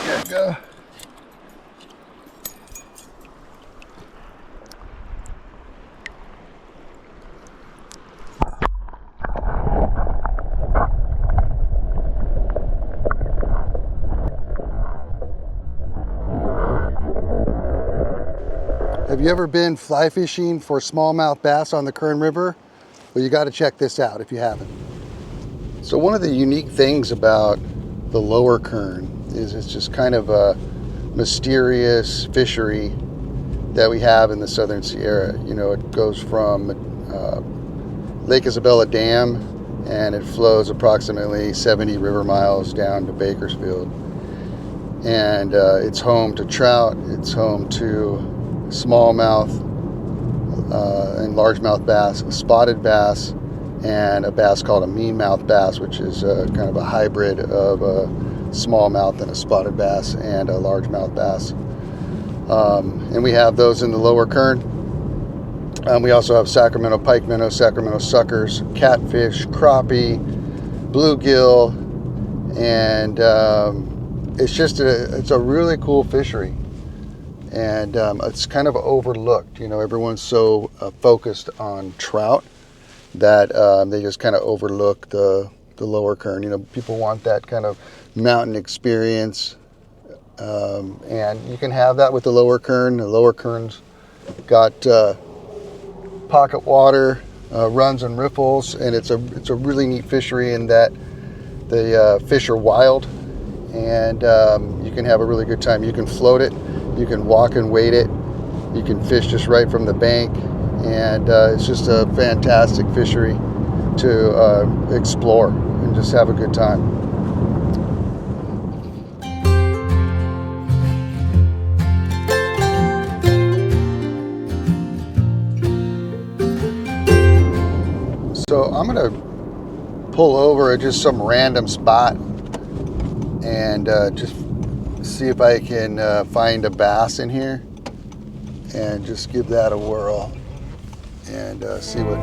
There we go. Have you ever been fly fishing for smallmouth bass on the Kern River? Well, you got to check this out if you haven't. So one of the unique things about the lower Kern is it's just kind of a mysterious fishery that we have in the Southern Sierra. You know, it goes from Lake Isabella Dam and it flows approximately 70 river miles down to Bakersfield. And it's home to trout, it's home to smallmouth and largemouth bass, spotted bass, and a bass called a meanmouth bass, which is kind of a hybrid of a smallmouth and a spotted bass and a largemouth bass. And we have those in the lower Kern. We also have Sacramento pike minnow, Sacramento suckers, catfish, crappie, bluegill, and it's a really cool fishery. And it's kind of overlooked. You know, everyone's so focused on trout that they just kind of overlook the lower Kern. You know, people want that kind of mountain experience, and you can have that with the lower Kern. The lower Kern's got pocket water, runs and riffles, and it's a really neat fishery in that the fish are wild, and you can have a really good time. You can float it, you can walk and wade it, you can fish just right from the bank, and it's just a fantastic fishery to explore and just have a good time. So I'm gonna pull over at just some random spot and just see if I can find a bass in here and just give that a whirl and see what.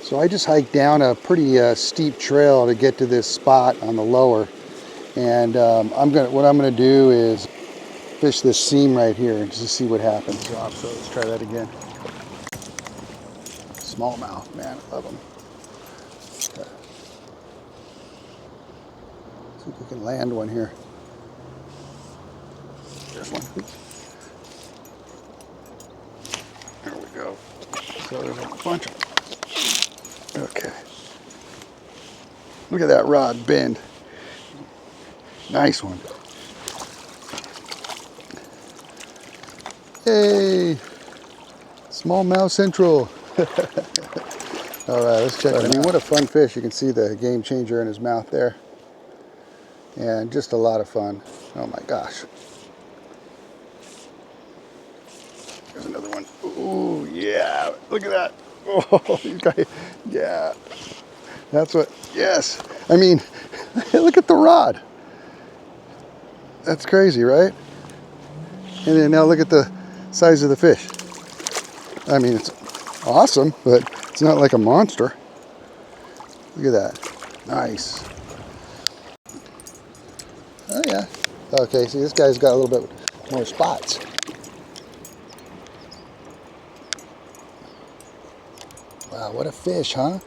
So I just hiked down a pretty steep trail to get to this spot on the lower, and what I'm gonna do is fish this seam right here just to see what happens. So let's try that again. Smallmouth, man, I love them. Okay. See if we can land one here. There's one. There we go. So there's a bunch of them. Okay. Look at that rod bend. Nice one. Hey, smallmouth central. All right, let's check it. I mean, what a fun fish. You can see the game changer in his mouth there. And just a lot of fun. Oh my gosh. There's another one. Ooh, yeah. Look at that. Oh, yeah. That's what, yes. I mean, look at the rod. That's crazy, right? And then now look at the size of the fish. I mean, it's awesome, but it's not like a monster. Look at that. Nice. Oh, yeah. Okay, see, this guy's got a little bit more spots. Wow, what a fish, huh?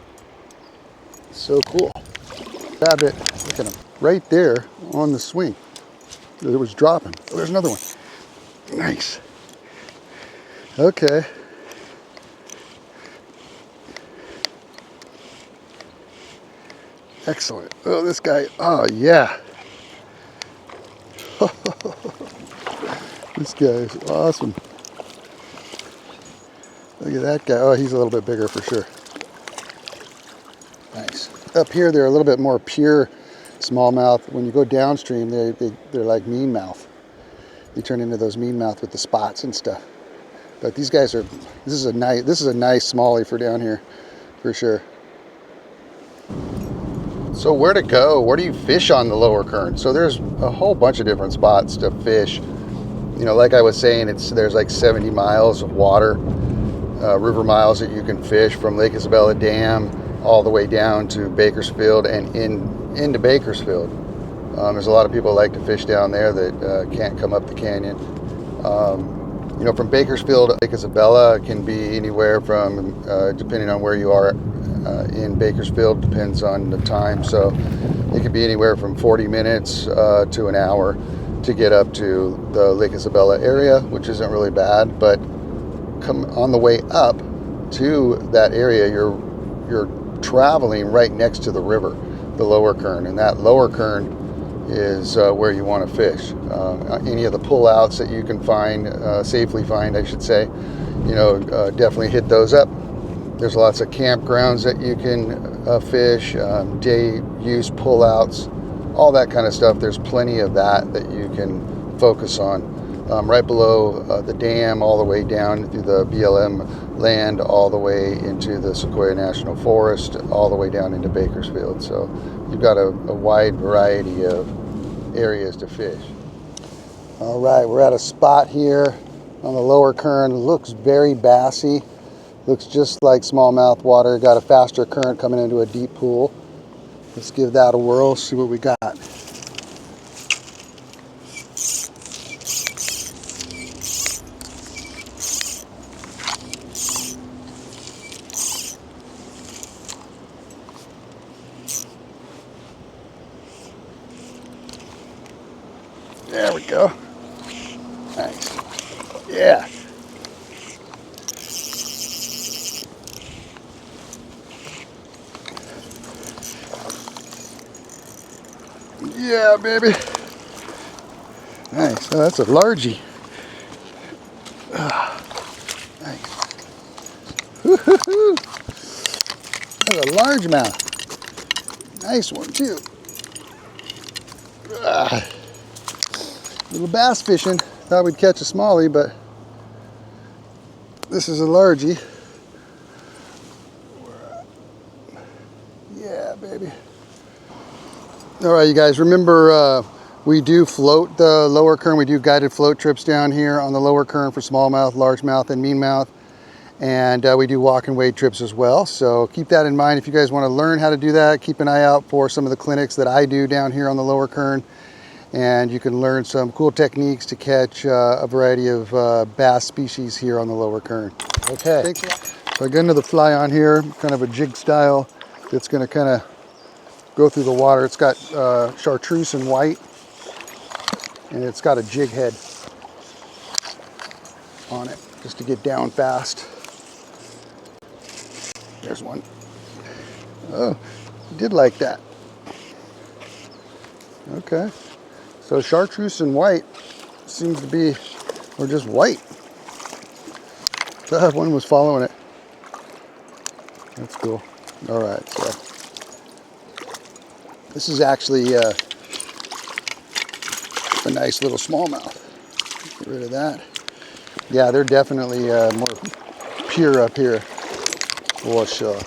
So cool. Grab it, look at him, right there on the swing. It was dropping. Oh, there's another one. Nice. Okay. Excellent. Oh, this guy, oh yeah. This guy is awesome. Look at that guy. Oh, he's a little bit bigger for sure. Nice. Up here, they're a little bit more pure smallmouth. When you go downstream, they're like meanmouth. you turn into those meanmouth with the spots and stuff. But these guys are, this is a nice smallie for down here, for sure. So where to go? Where do you fish on the lower current? So there's a whole bunch of different spots to fish. You know, like I was saying, there's like 70 miles of water, river miles that you can fish from Lake Isabella Dam all the way down to Bakersfield and into Bakersfield. There's a lot of people that like to fish down there that can't come up the canyon. You know, from Bakersfield to Lake Isabella can be anywhere from, depending on where you are in Bakersfield, depends on the time. So it could be anywhere from 40 minutes to an hour to get up to the Lake Isabella area, which isn't really bad. But come on the way up to that area, you're traveling right next to the river, the lower Kern, and that lower Kern is where you want to fish. Any of the pullouts that you can find, safely find, I should say, you know, definitely hit those up. There's lots of campgrounds that you can fish, day use pullouts, all that kind of stuff. There's plenty of that you can focus on. Right below the dam, all the way down through the BLM land, all the way into the Sequoia National Forest, all the way down into Bakersfield. So you've got a wide variety of areas to fish. All right, we're at a spot here on the lower Kern. It looks very bassy. Looks just like smallmouth water. Got a faster current coming into a deep pool. Let's give that a whirl, see what we got. There we go. Nice. Yeah. Yeah, baby. Nice. Oh, that's a largie. Nice. Woo-hoo-hoo. That's a largemouth. Nice one, too. Little bass fishing. Thought we'd catch a smallie, but this is a largie. Yeah, baby. All right, you guys, remember we do float the lower Kern. We do guided float trips down here on the lower Kern for smallmouth, largemouth, and meanmouth. And we do walk and wade trips as well. So keep that in mind. If you guys want to learn how to do that, keep an eye out for some of the clinics that I do down here on the lower Kern. And you can learn some cool techniques to catch a variety of bass species here on the lower Kern. Okay, so I got into the fly on here, kind of a jig style. It's going to kind of go through the water. It's got chartreuse and white, and it's got a jig head on it just to get down fast. There's one. Oh, did like that. Okay. So chartreuse and white seems to be, or just white. That one was following it. That's cool. All right, so this is actually a nice little smallmouth. Get rid of that. Yeah, they're definitely more pure up here, for sure.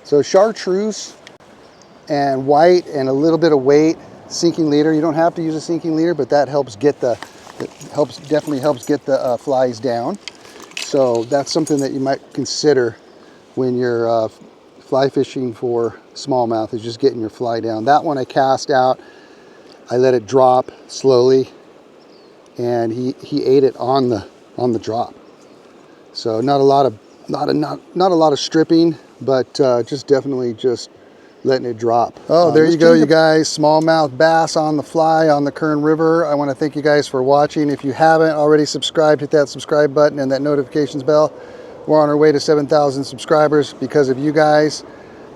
So chartreuse and white and a little bit of weight, sinking leader. You don't have to use a sinking leader, but that helps get definitely helps get the flies down. So that's something that you might consider when you're fly fishing for smallmouth, is just getting your fly down. That one I cast out. I let it drop slowly, and he ate it on the drop. So not a lot of stripping, but just definitely just letting it drop. Oh, there you go, you guys. Smallmouth bass on the fly on the Kern River. I want to thank you guys for watching. If you haven't already subscribed, hit that subscribe button and that notifications bell. We're on our way to 7,000 subscribers because of you guys,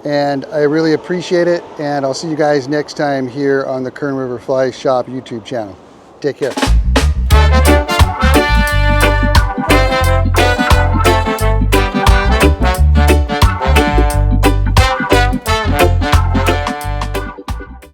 and I really appreciate it. And I'll see you guys next time here on the Kern River Fly Shop YouTube channel. Take care.